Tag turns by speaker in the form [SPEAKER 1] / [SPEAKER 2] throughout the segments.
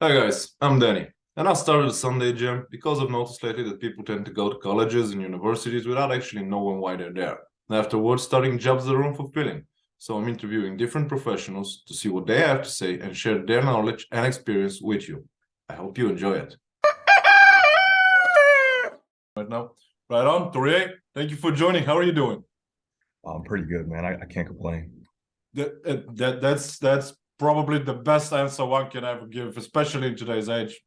[SPEAKER 1] Hi guys, I'm Danny, and I started a Sunday gym because I've noticed lately that people tend to go to colleges and universities without actually knowing why they're there. And afterwards, starting jobs that are unfulfilling. So I'm interviewing different professionals to see what they have to say and share their knowledge and experience with you. I hope you enjoy it. Right now, right on, Torree. Thank you for joining. How are you doing?
[SPEAKER 2] I'm pretty good, man. I can't complain.
[SPEAKER 1] That's probably the best answer one can ever give, especially in today's age.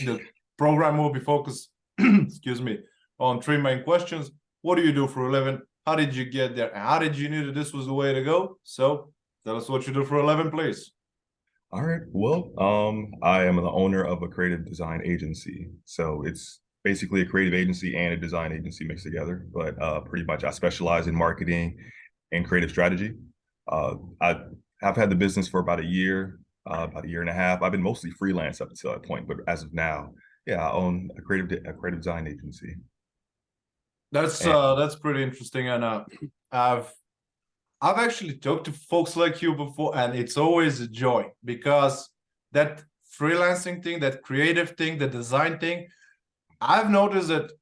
[SPEAKER 1] The program will be focused, excuse me, on three main questions. What do you do for a living? How did you get there? And how did you knew that this was the way to go? So tell us what you do for a living, please.
[SPEAKER 2] All right. Well, I am the owner of a creative design agency. So it's basically a creative agency and a design agency mixed together. But pretty much I specialize in marketing and creative strategy. I have had the business for about a year and a half. I've been mostly freelance up until that point, but as of now, yeah, I own a creative design agency. And
[SPEAKER 1] That's pretty interesting, and I've I've actually talked to folks like you before, and it's always a joy because that freelancing thing, that creative thing, the design thing, I've noticed that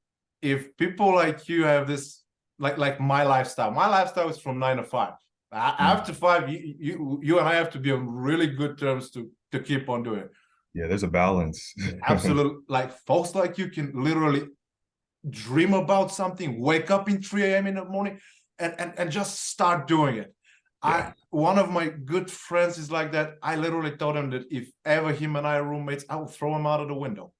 [SPEAKER 1] if people like you have this, like my lifestyle is from 9 to 5. After
[SPEAKER 2] mm,
[SPEAKER 1] 5, you and I have to be on really good terms to keep on doing it.
[SPEAKER 2] yeah, there's a balance.
[SPEAKER 1] Absolutely, like folks like you can literally dream about something, wake up in 3 a.m. in the morning, and just start doing it.
[SPEAKER 2] Yeah.
[SPEAKER 1] One of my good friends is like that. I literally told him that if ever him and I are roommates, I will throw him out of the window.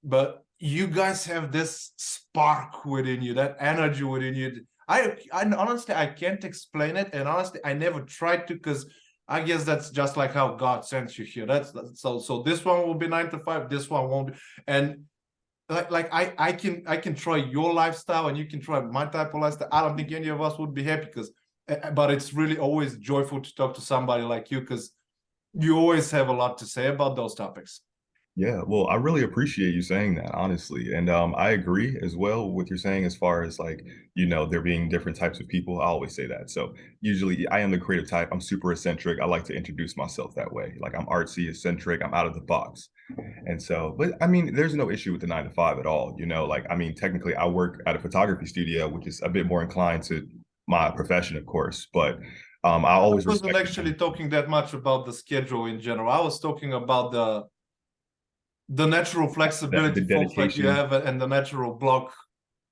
[SPEAKER 1] But you guys have this spark within you, that energy within you. I honestly I can't explain it, and honestly I never tried to, because I guess that's just like how God sends you here. So this one will be 9 to 5, this one won't be. And I can try your lifestyle and you can try my type of lifestyle. I don't think any of us would be happy, because but it's really always joyful to talk to somebody like you, because you always have a lot to say about those topics.
[SPEAKER 2] Yeah, well, I really appreciate you saying that, honestly. And I agree as well with you saying as far as like, there being different types of people. I always say that. So usually I am the creative type. I'm super eccentric. I like to introduce myself that way. Like I'm artsy, eccentric, I'm out of the box. And so, but I mean, there's no issue with the 9 to 5 at all. Like, I mean, technically I work at a photography studio, which is a bit more inclined to my profession, of course, but I
[SPEAKER 1] I
[SPEAKER 2] always
[SPEAKER 1] wasn't
[SPEAKER 2] respect
[SPEAKER 1] actually talking that much about the schedule in general. I was talking about the natural
[SPEAKER 2] that the
[SPEAKER 1] flexibility folks like you
[SPEAKER 2] dedication.
[SPEAKER 1] have, and the natural block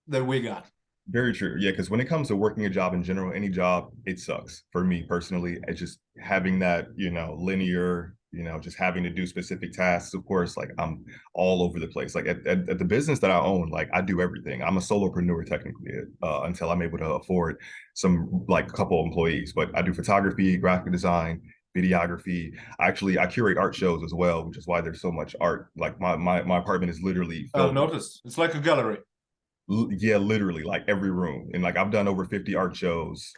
[SPEAKER 1] that we got.
[SPEAKER 2] Very true. Yeah, because when it comes to working a job in general, any job, it sucks. For me personally, it's just having that, linear, just having to do specific tasks. Of course, like I'm all over the place. Like at the business that I own, like I do everything. I'm a solopreneur technically, until I'm able to afford some like a couple employees. But I do photography, graphic design, videography. I curate art shows as well, which is why there's so much art. Like my apartment is literally
[SPEAKER 1] I've
[SPEAKER 2] filled with,
[SPEAKER 1] noticed it's like a gallery.
[SPEAKER 2] yeah, literally like every room. And like I've done over 50 art shows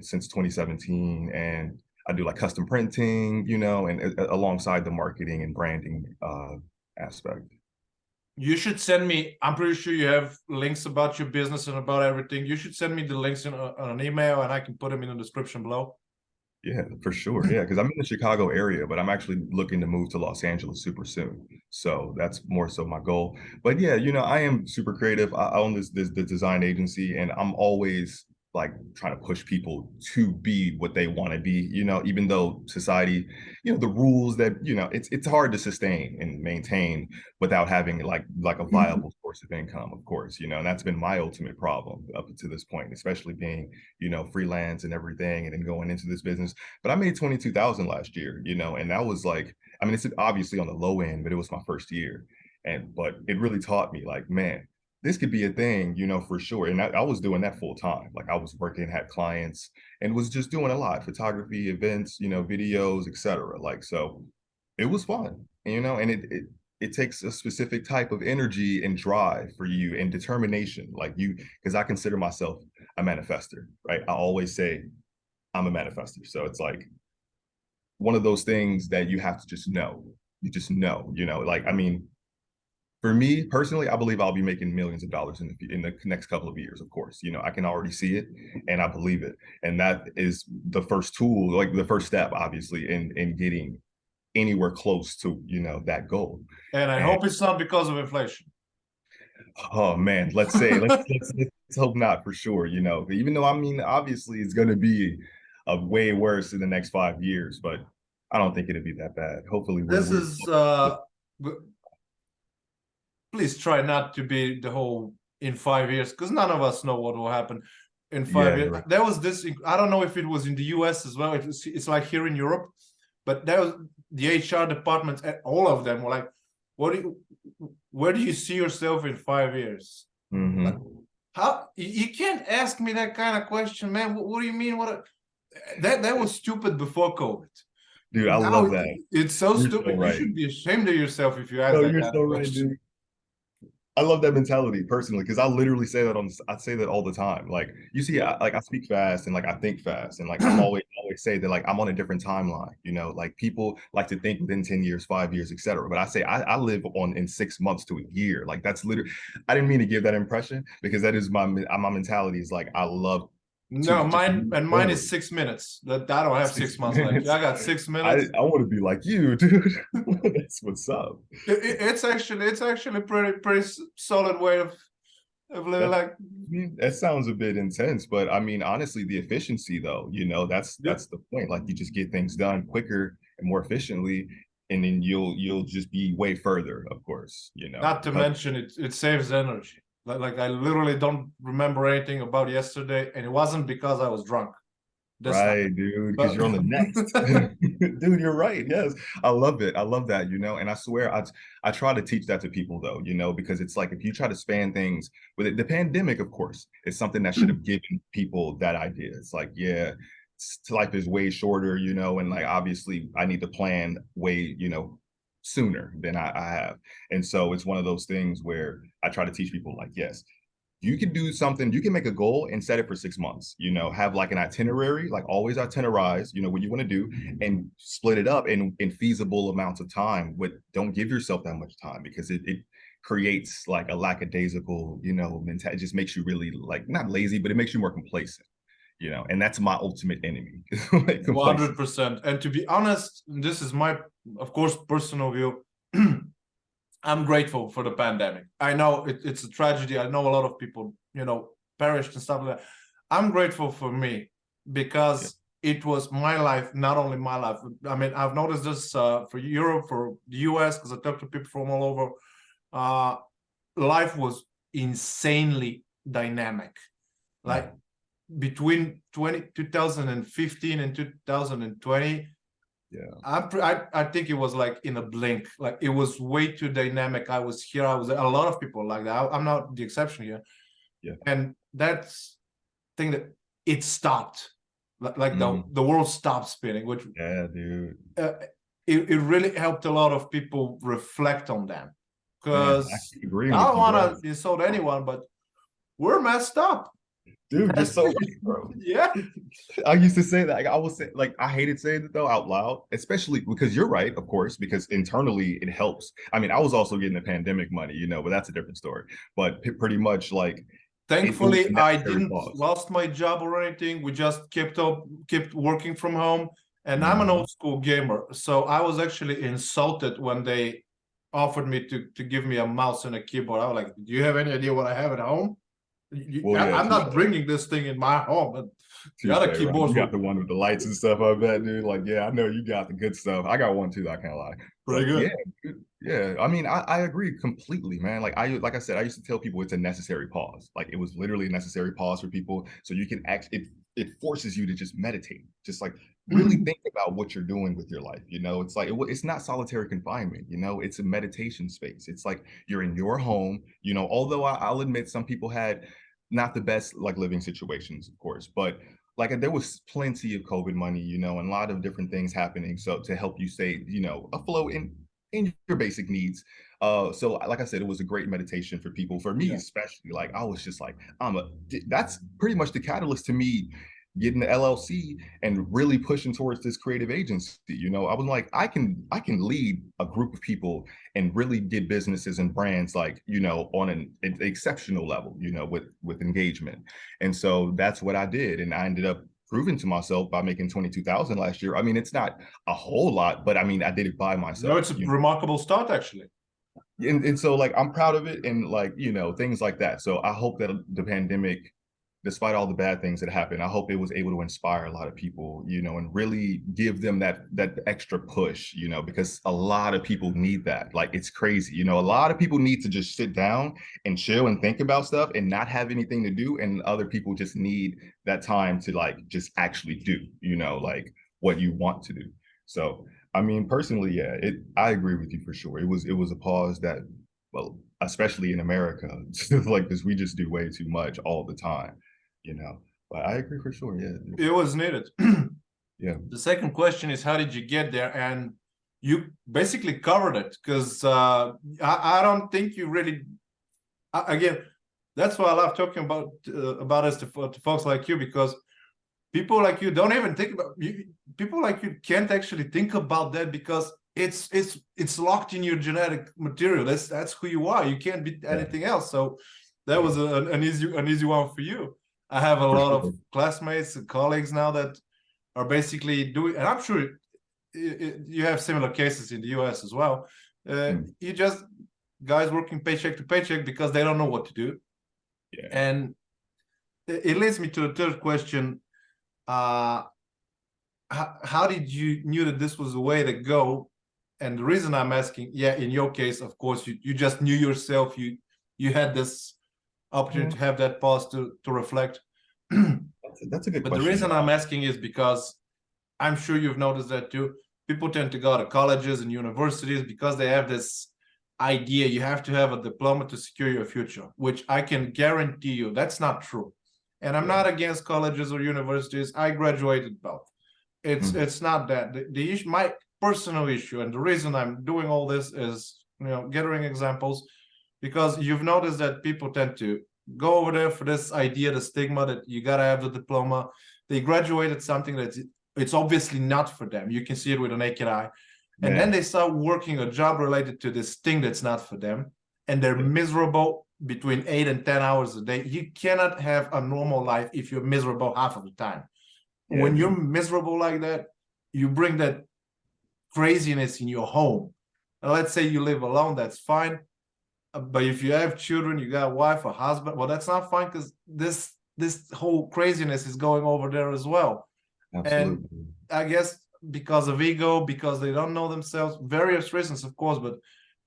[SPEAKER 2] since 2017, and I do like custom printing, and alongside the marketing and branding aspect.
[SPEAKER 1] You should send me. I'm pretty sure you have links about your business and about everything. You should send me the links on an email, and I can put them in the description below.
[SPEAKER 2] Yeah, for sure. Yeah, because I'm in the Chicago area, but I'm actually looking to move to Los Angeles super soon. So that's more so my goal. But yeah, I am super creative. I own this design agency, and I'm always like trying to push people to be what they want to be, even though society, the rules that, it's hard to sustain and maintain without having like a viable source of income, of course, and that's been my ultimate problem up to this point, especially being, freelance and everything, and then going into this business. But I made 22,000 last year, and that was like, I mean, it's obviously on the low end, but it was my first year. But it really taught me like, man, this could be a thing, for sure. And I was doing that full time. Like I was working, had clients, and was just doing a lot, photography, events, videos, etc. Like, so it was fun, and it takes a specific type of energy and drive for you and determination. Like because I consider myself a manifester, right? I always say I'm a manifester. So it's like one of those things that you have to just know. You just know, like, I mean, for me personally, I believe I'll be making millions of dollars in the next couple of years. Of course, I can already see it, and I believe it. And that is the first tool, like the first step, obviously, in getting anywhere close to, that goal.
[SPEAKER 1] And I
[SPEAKER 2] And
[SPEAKER 1] hope it's not because of inflation.
[SPEAKER 2] oh man, let's hope not, for sure. Even though, I mean, obviously it's going to be a way worse in the next 5 years, but I don't think it'll be that bad. Hopefully
[SPEAKER 1] This
[SPEAKER 2] we're
[SPEAKER 1] is please try not to be the whole in 5 years, because none of us know what will happen in five
[SPEAKER 2] yeah,
[SPEAKER 1] years.
[SPEAKER 2] right.
[SPEAKER 1] There was this, I don't know if it was in the US as well. It's like here in Europe, but there was the HR departments, all of them were like, where do you see yourself in 5 years?
[SPEAKER 2] Mm-hmm.
[SPEAKER 1] Like, how you can't ask me that kind of question, man. What do you mean? That was stupid before COVID.
[SPEAKER 2] Dude, I
[SPEAKER 1] Now
[SPEAKER 2] love that.
[SPEAKER 1] it's so
[SPEAKER 2] You're
[SPEAKER 1] stupid.
[SPEAKER 2] so
[SPEAKER 1] You
[SPEAKER 2] right.
[SPEAKER 1] should be ashamed of yourself if you ask
[SPEAKER 2] No,
[SPEAKER 1] that
[SPEAKER 2] you're
[SPEAKER 1] kind
[SPEAKER 2] so
[SPEAKER 1] of
[SPEAKER 2] right,
[SPEAKER 1] question.
[SPEAKER 2] dude. I love that mentality personally, because I literally say that I say that all the time. Like, you see, I speak fast and like I think fast, and like I'm always say that like I'm on a different timeline. Like people like to think within 10 years, 5 years, etc. But I say I live in 6 months to a year. Like, that's literally. I didn't mean to give that impression, because that is my mentality. Is like, I love
[SPEAKER 1] No,
[SPEAKER 2] to just
[SPEAKER 1] mine
[SPEAKER 2] move
[SPEAKER 1] is
[SPEAKER 2] forward.
[SPEAKER 1] 6 minutes. That I don't have 6 months like you.
[SPEAKER 2] Minutes.
[SPEAKER 1] I got 6 minutes.
[SPEAKER 2] I want to be like you, dude. That's what's up.
[SPEAKER 1] It's actually pretty solid way of living.
[SPEAKER 2] That,
[SPEAKER 1] Like,
[SPEAKER 2] that sounds a bit intense, but I mean, honestly, the efficiency, though, that's the point. Like, you just get things done quicker and more efficiently, and then you'll just be way further, of course.
[SPEAKER 1] not to mention it saves energy. Like I literally don't remember anything about yesterday, and it wasn't because I was drunk this time.
[SPEAKER 2] Right, dude, because
[SPEAKER 1] But
[SPEAKER 2] you're on the next. Dude, you're right. Yes. I love it. I love that, and I swear I try to teach that to people, though, because it's like, if you try to span things with it, the pandemic, of course, is something that should have given people that idea. It's like, yeah, life is way shorter, and like, obviously I need to plan way, sooner than I have. And so it's one of those things where I try to teach people, like, yes, you can do something, you can make a goal and set it for 6 months, have like an itinerary, like always itinerize, what you want to do, and split it up in feasible amounts of time. Don't give yourself that much time, because it creates like a lackadaisical, mentality. It just makes you really, like, not lazy, but it makes you more complacent, and that's my ultimate enemy. Like,
[SPEAKER 1] 100%. And to be honest, this is my, of course, personal view. I'm grateful for the pandemic. I know it's a tragedy. I know a lot of people, perished and stuff like that. I'm grateful for me, because it was my life, not only my life. I mean, I've noticed this for Europe, for the US, because I talk to people from all over. Life was insanely dynamic. Like, between 2015 and 2020, I think it was like in a blink. Like, it was way too dynamic. I was here. I was a lot of people like that. I'm not the exception here.
[SPEAKER 2] Yeah.
[SPEAKER 1] And that's thing that it stopped. Like the world stopped spinning, which
[SPEAKER 2] dude.
[SPEAKER 1] It really helped a lot of people reflect on them.
[SPEAKER 2] Man,
[SPEAKER 1] Because
[SPEAKER 2] I keep agreeing
[SPEAKER 1] I
[SPEAKER 2] with
[SPEAKER 1] don't
[SPEAKER 2] you,
[SPEAKER 1] want
[SPEAKER 2] bro.
[SPEAKER 1] to insult anyone, but we're messed up.
[SPEAKER 2] Dude, you're so right, bro.
[SPEAKER 1] Yeah.
[SPEAKER 2] I used to say that. Like, I would say, like, I hated saying it though out loud, especially because you're right, of course, because internally it helps. I mean, I was also getting the pandemic money, but that's a different story. But pretty much, like,
[SPEAKER 1] thankfully, I didn't
[SPEAKER 2] pause.
[SPEAKER 1] lost my job or anything. We just kept working from home. And I'm an old school gamer, so I was actually insulted when they offered me to give me a mouse and a keyboard. I was like, "Do you have any idea what I have at home?
[SPEAKER 2] Well, yeah,
[SPEAKER 1] I'm not bringing this thing in my home." The other
[SPEAKER 2] right?
[SPEAKER 1] keyboards
[SPEAKER 2] You got the one with the lights and stuff, I bet, dude. Like, yeah, I know you got the good stuff. I got one too, I can't lie.
[SPEAKER 1] pretty
[SPEAKER 2] But
[SPEAKER 1] good.
[SPEAKER 2] yeah, yeah. I mean, I agree completely, man. Like I said, I used to tell people it's a necessary pause. Like, it was literally a necessary pause for people, so you can it forces you to just meditate, just like really think about what you're doing with your life. It's like it's not solitary confinement. It's a meditation space. It's like you're in your home. Although I'll admit some people had not the best like living situations, of course, but like there was plenty of COVID money, and a lot of different things happening, so to help you stay, afloat in your basic needs. So like I said, it was a great meditation for people, for me especially. Like, I was just like, that's pretty much the catalyst to me getting the LLC and really pushing towards this creative agency. I was like, I can lead a group of people and really get businesses and brands, like, on an exceptional level, with engagement. And so that's what I did. And I ended up proven to myself by making 22,000 last year. I mean, it's not a whole lot, but I mean, I did it by
[SPEAKER 1] No,
[SPEAKER 2] myself.
[SPEAKER 1] it's a remarkable start, actually.
[SPEAKER 2] And so like I'm proud of it, and like, things like that. So I hope that the pandemic, despite all the bad things that happened, I hope it was able to inspire a lot of people, and really give them that extra push, because a lot of people need that. Like, it's crazy, a lot of people need to just sit down and chill and think about stuff and not have anything to do, and other people just need that time to like just actually do, like what you want to do. So I mean, personally, yeah, I agree with you for sure. It was a pause that, well, especially in America, like this, we just do way too much all the time, you know. But I agree for sure. Yeah,
[SPEAKER 1] It was needed.
[SPEAKER 2] yeah.
[SPEAKER 1] The second question is, how did you get there? And you basically covered it, because I don't think you really. Again, that's why I love talking about us to folks like you, because people like you don't even think about people like you can't actually think about that, because it's locked in your genetic material. That's who you are. You can't be anything else. So that was an easy one for you. I have a lot of classmates and colleagues now that are basically doing, and I'm sure you have similar cases in the US as well. You just guys working paycheck to paycheck because they don't know what to do.
[SPEAKER 2] Yeah.
[SPEAKER 1] And it leads me to the third question. How did you knew that this was the way to go? And the reason I'm asking, yeah, in your case, of course, you just knew yourself. You had this opportunity to have that pause to reflect.
[SPEAKER 2] That's a good
[SPEAKER 1] But
[SPEAKER 2] question.
[SPEAKER 1] the reason I'm asking is because I'm sure you've noticed that too. People tend to go to colleges and universities because they have this idea you have to have a diploma to secure your future, which I can guarantee you that's not true. And I'm not against colleges or universities. I graduated both. It's not that. The issue, my personal issue, and the reason I'm doing all this is, gathering examples, because you've noticed that people tend to go over there for this idea, the stigma that you gotta have the diploma. They graduated something that it's obviously not for them. You can see it with a naked eye. And then they start working a job related to this thing that's not for them. And they're miserable between 8 and 10 hours a day. You cannot have a normal life if you're miserable half of the time. When you're miserable like that, you bring that craziness in your home. And let's say you live alone, that's fine. But if you have children, you got a wife, a husband, well, that's not fine, because this whole craziness is going over there as well.
[SPEAKER 2] Absolutely.
[SPEAKER 1] And I guess because of ego, because they don't know themselves, various reasons, of course, but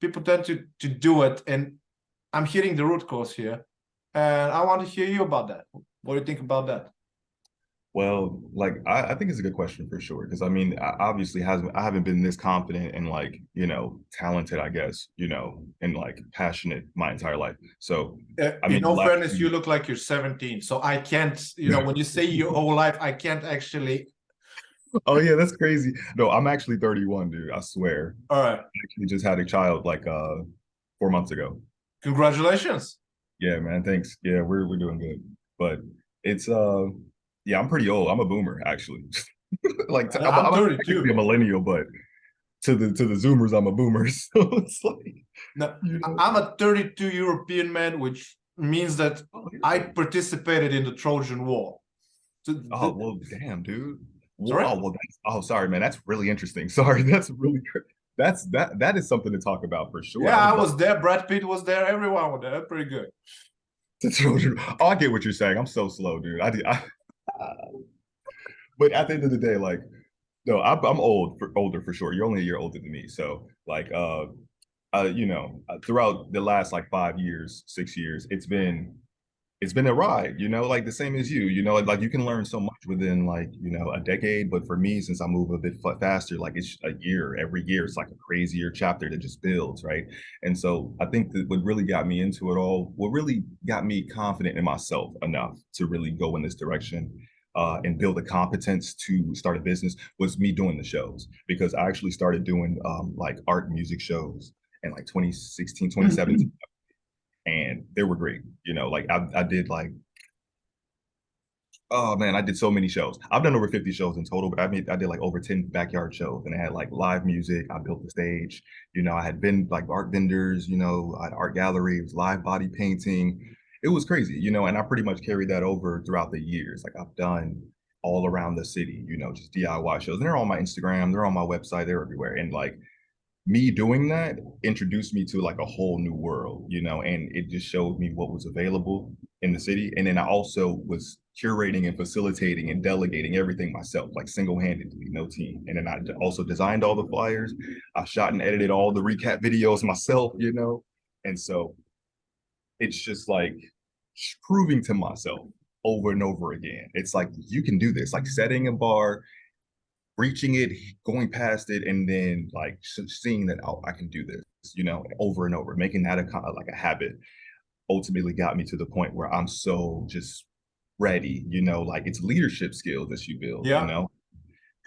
[SPEAKER 1] people tend to do it. And I'm hitting the root cause here. And I want to hear you about that. What do you think about that?
[SPEAKER 2] Well, like I think it's a good question for sure, because I mean, I haven't been this confident and like, talented, I guess, and like passionate my entire life. So I mean,
[SPEAKER 1] in all fairness, you look like you're 17. So I can't, when you say your whole life, I can't actually.
[SPEAKER 2] Oh yeah, that's crazy. No, I'm actually 31, dude. I swear.
[SPEAKER 1] All right.
[SPEAKER 2] I actually just had a child like 4 months ago.
[SPEAKER 1] Congratulations.
[SPEAKER 2] Yeah, man. Thanks. Yeah, we're doing good. But it's yeah, I'm pretty old. I'm a boomer, actually. Like
[SPEAKER 1] I'm
[SPEAKER 2] I'm technically
[SPEAKER 1] 32.
[SPEAKER 2] a millennial, but to the Zoomers, I'm a boomer. So it's like,
[SPEAKER 1] No, I'm a 32 European man, which means that I participated in the Trojan War.
[SPEAKER 2] Oh well, damn, dude.
[SPEAKER 1] Sorry?
[SPEAKER 2] Oh well, sorry, man. That's really interesting. Sorry, that is something to talk about for sure.
[SPEAKER 1] Yeah, I was there. Brad Pitt was there. Everyone was there. That's pretty good.
[SPEAKER 2] The children. Oh, I get what you're saying. I'm so slow, dude. But at the end of the day, like, no, I'm older for sure. You're only a year older than me, so like, throughout the last like 5 years, 6 years, it's been a ride, like the same as you, like you can learn so much within like, a decade. But for me, since I move a bit faster, like it's a year, every year, it's like a crazier chapter that just builds, right? And so I think that what really got me into it all, what really got me confident in myself enough to really go in this direction, and build a competence to start a business, was me doing the shows. Because I actually started doing like art music shows in like 2016, 2017. And they were great. Like I did like, oh man, I did so many shows. I've done over 50 shows in total, but I did like over 10 backyard shows, and I had like live music. I built the stage. I had been like art vendors. I had art galleries, live body painting. It was crazy. And I pretty much carried that over throughout the years. Like I've done all around the city, you know, just DIY shows. And they're on my Instagram, they're on my website, they're everywhere. And like me doing that introduced me to like a whole new world, you know, and it just showed me what was available in the city. And then I also was curating and facilitating and delegating everything myself, like single-handedly, no team. And then I also designed all the flyers. I shot and edited all the recap videos myself, you know. And so it's just like proving to myself over and over again. It's like you can do this, like setting a bar, reaching it, going past it, and then like seeing that, oh, I can do this, you know, over and over, making that a like a habit. Ultimately, got me to the point where I'm so just ready, you know, like it's leadership skills that you build, you
[SPEAKER 1] Yeah.
[SPEAKER 2] know.
[SPEAKER 1] And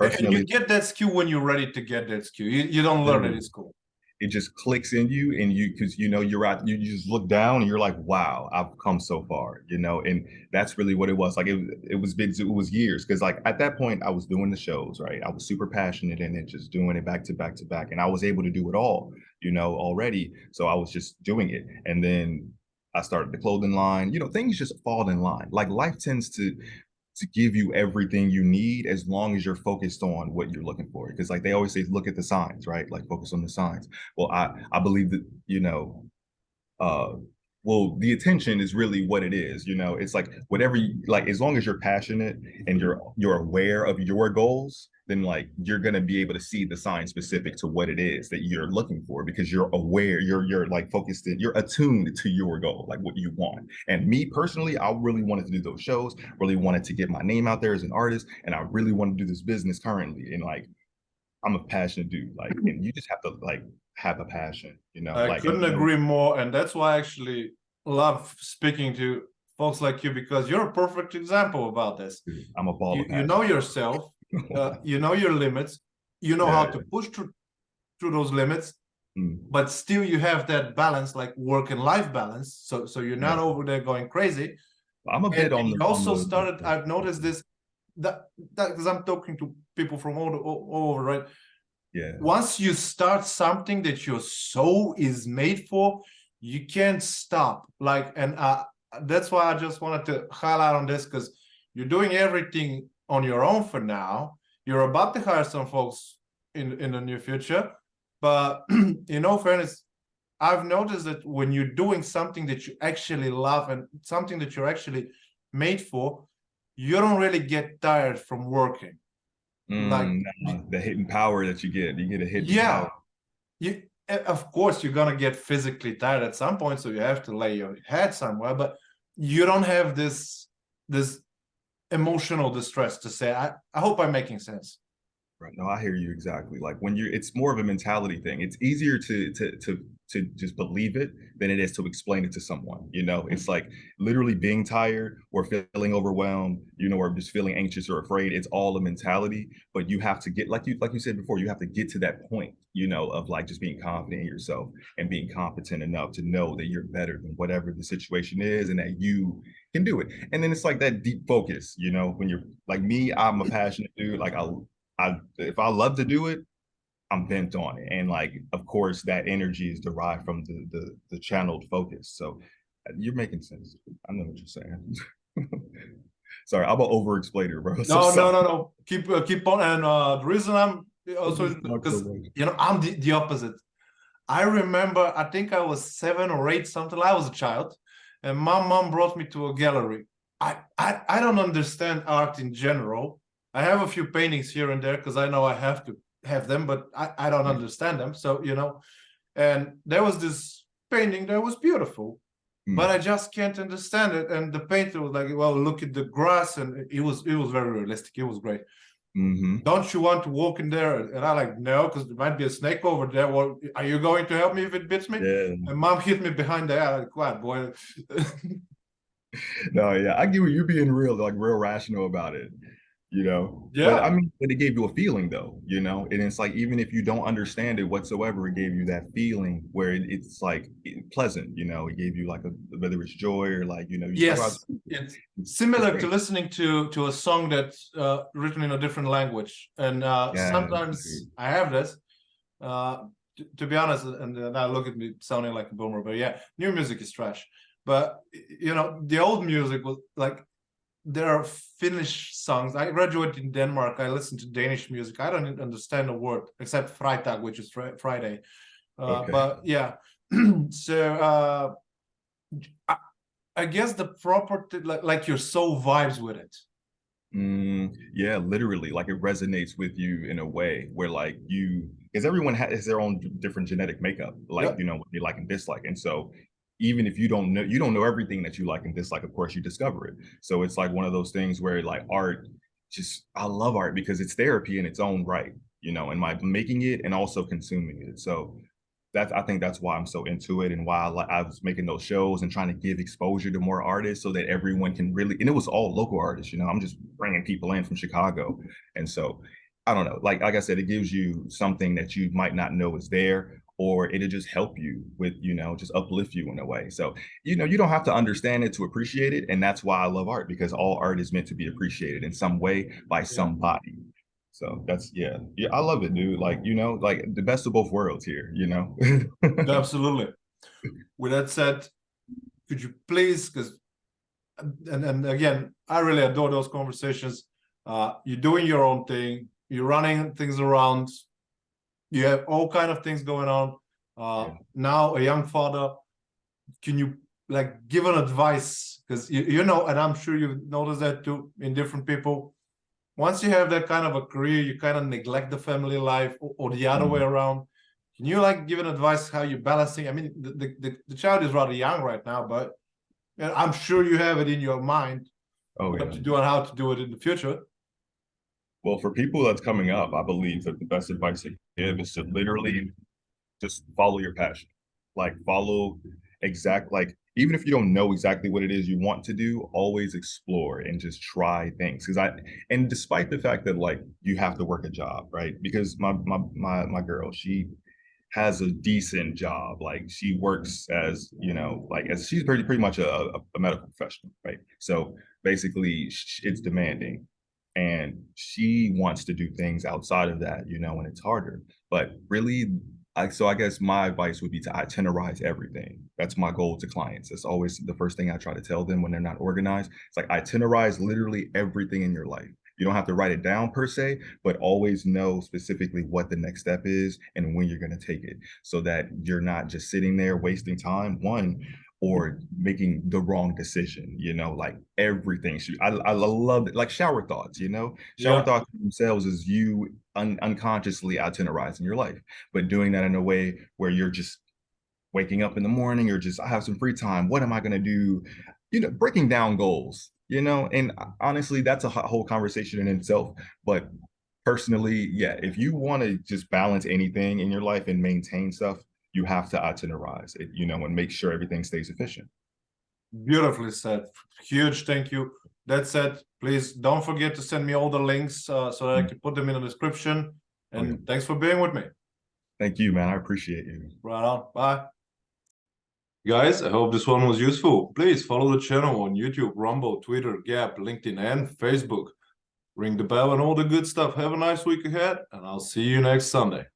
[SPEAKER 1] you
[SPEAKER 2] Personally,
[SPEAKER 1] get that skill when you're ready to get that skill. You don't learn it in school.
[SPEAKER 2] it just clicks in you, and you, because you know you're out, you just look down and you're like, wow, I've come so far, you know. And that's really what it was. Like it was big, it was years, because like at that point I was doing the shows, right? I was super passionate in it, just doing it back to back to back, and I was able to do it all, you know, already. So I was just doing it. And then I started the clothing line, you know, things just fall in line. Like life tends to give you everything you need as long as you're focused on what you're looking for. Because like they always say, look at the signs, right? Like focus on the signs. Well, I believe that, you know, uh well, the attention is really what it is, you know. It's like whatever you like, as long as you're passionate and you're aware of your goals, then like you're gonna be able to see the sign specific to what it is that you're looking for, because you're aware, you're like focused in, you're attuned to your goal, like what you want. And me personally, I really wanted to do those shows, really wanted to get my name out there as an artist, and I really want to do this business currently. And like I'm a passionate dude, like, and you just have to like have a passion, you know,
[SPEAKER 1] I
[SPEAKER 2] like,
[SPEAKER 1] couldn't agree more, and that's why I actually love speaking to folks like you, because you're a perfect example about this.
[SPEAKER 2] I'm a ball of
[SPEAKER 1] You
[SPEAKER 2] passion.
[SPEAKER 1] know yourself, you know your limits, you know how
[SPEAKER 2] Yeah.
[SPEAKER 1] to push through those limits,
[SPEAKER 2] Mm.
[SPEAKER 1] but still you have that balance, like work and life balance. So you're not
[SPEAKER 2] Yeah.
[SPEAKER 1] over there going crazy.
[SPEAKER 2] I'm a bit
[SPEAKER 1] And you also started,
[SPEAKER 2] the
[SPEAKER 1] I've noticed this, that because I'm talking to people from all over, right?
[SPEAKER 2] yeah.
[SPEAKER 1] Once you start something that your soul is made for, you can't stop. Like, and that's why I just wanted to highlight on this, because you're doing everything on your own for now. You're about to hire some folks in the near future, but in all fairness, I've noticed that when you're doing something that you actually love and something that you're actually made for, you don't really get tired from working. Like,
[SPEAKER 2] Nah, the hidden power that you get a hidden
[SPEAKER 1] yeah,
[SPEAKER 2] power.
[SPEAKER 1] you, of course you're gonna get physically tired at some point, so you have to lay your head somewhere, but you don't have this emotional distress to say, I hope I'm making sense.
[SPEAKER 2] Right. No, I hear you exactly. Like when you're, it's more of a mentality thing. It's easier to just believe it than it is to explain it to someone. You know, it's like literally being tired or feeling overwhelmed, you know, or just feeling anxious or afraid. It's all a mentality, but you have to get, like you said before, you have to get to that point, you know, of like just being confident in yourself and being competent enough to know that you're better than whatever the situation is and that you can do it. And then it's like that deep focus, you know, when you're like me, I'm a passionate dude. Like I if I love to do it, I'm bent on it. And like, of course, that energy is derived from the channeled focus. So you're making sense. I know what you're saying. Sorry, I'm an over explainer, bro. So
[SPEAKER 1] No, no,
[SPEAKER 2] sorry.
[SPEAKER 1] no, no. Keep on. And the reason I'm also, because I'm the opposite. I remember, I think I was 7 or 8, something. I was a child, and my mom brought me to a gallery. I don't understand art in general. I have a few paintings here and there because I know I have to have them, but I don't understand them. So, and there was this painting that was beautiful, but I just can't understand it. And the painter was like, well, look at the grass, and it was very realistic. It was great. Don't you want to walk in there? And I like, no, because there might be a snake over there. Well, are you going to help me if it bits me?
[SPEAKER 2] Yeah.
[SPEAKER 1] And mom hit me behind the eye. Like, what, boy?
[SPEAKER 2] No, yeah, I get what you're being real, like real rational about it, you know. But I
[SPEAKER 1] Yeah.
[SPEAKER 2] mean, but it gave you a feeling though, you know. And it's like even if you don't understand it whatsoever, it gave you that feeling where it's like pleasant, you know. It gave you like a, whether it's joy or like, you know, you talk about
[SPEAKER 1] Yes. It's
[SPEAKER 2] it's
[SPEAKER 1] similar to
[SPEAKER 2] great.
[SPEAKER 1] listening to a song that's written in a different language. And
[SPEAKER 2] Yeah,
[SPEAKER 1] sometimes I have this. To be honest, and now look at me sounding like a boomer, but yeah, new music is trash. But the old music was like, there are Finnish songs. I graduated in Denmark. I listen to Danish music. I don't understand a word except Freitag, which is Friday.
[SPEAKER 2] Okay.
[SPEAKER 1] But yeah, so I guess the property, like your soul vibes with it.
[SPEAKER 2] Yeah, literally, like it resonates with you in a way where like because everyone has their own different genetic makeup, like
[SPEAKER 1] Yep.
[SPEAKER 2] you know what they like and dislike, and so even if you don't know everything that you like and dislike, of course you discover it. So it's like one of those things where like art, just I love art because it's therapy in its own right, you know, and by making it and also consuming it. So I think that's why I'm so into it and why I was making those shows and trying to give exposure to more artists so that everyone can really, and it was all local artists, you know, I'm just bringing people in from Chicago. And so I don't know, like I said, it gives you something that you might not know is there, or it'll just help you with, you know, just uplift you in a way. So, you know, you don't have to understand it to appreciate it. And that's why I love art, because all art is meant to be appreciated in some way by somebody. So that's yeah, I love it, dude. Like, you know, like the best of both worlds here, you know.
[SPEAKER 1] Absolutely. With that said, could you please, because and again, I really adore those conversations. You're doing your own thing, you're running things around, you have all kind of things going on. Now a young father, can you like give an advice? Because you know, and I'm sure you've noticed that too in different people. Once you have that kind of a career, you kind of neglect the family life, or the other way around. Can you like give an advice how you're balancing? I mean, the child is rather young right now, but I'm sure you have it in your mind what to do and how to do it in the future.
[SPEAKER 2] Well, for people that's coming up, I believe that the best advice to give is to literally just follow your passion. Like follow like even if you don't know exactly what it is you want to do, always explore and just try things. And despite the fact that like you have to work a job, right? Because my girl, she has a decent job. Like she works as, you know, like as she's pretty much a medical professional, right? So basically it's demanding and she wants to do things outside of that, you know, and it's harder. But really, so I guess my advice would be to itinerize everything. That's my goal to clients. That's always the first thing I try to tell them when they're not organized. It's like itinerize literally everything in your life. You don't have to write it down per se, but always know specifically what the next step is and when you're going to take it so that you're not just sitting there wasting time, or making the wrong decision, you know, like everything. I love it. Like shower thoughts, you know, shower thoughts themselves is you unconsciously itinerizing your life, but doing that in a way where you're just waking up in the morning or just, I have some free time. What am I going to do? You know, breaking down goals, you know, and honestly, that's a whole conversation in itself. But personally, yeah, if you want to just balance anything in your life and maintain stuff, you have to itinerize it, you know, and make sure everything stays efficient.
[SPEAKER 1] Beautifully said. Huge thank you. That said, please don't forget to send me all the links so that I can put them in the description. And thanks for being with me.
[SPEAKER 2] Thank you, man. I appreciate you.
[SPEAKER 1] Right on. Bye. Guys, I hope this one was useful. Please follow the channel on YouTube, Rumble, Twitter, Gap, LinkedIn, and Facebook. Ring the bell and all the good stuff. Have a nice week ahead, and I'll see you next Sunday.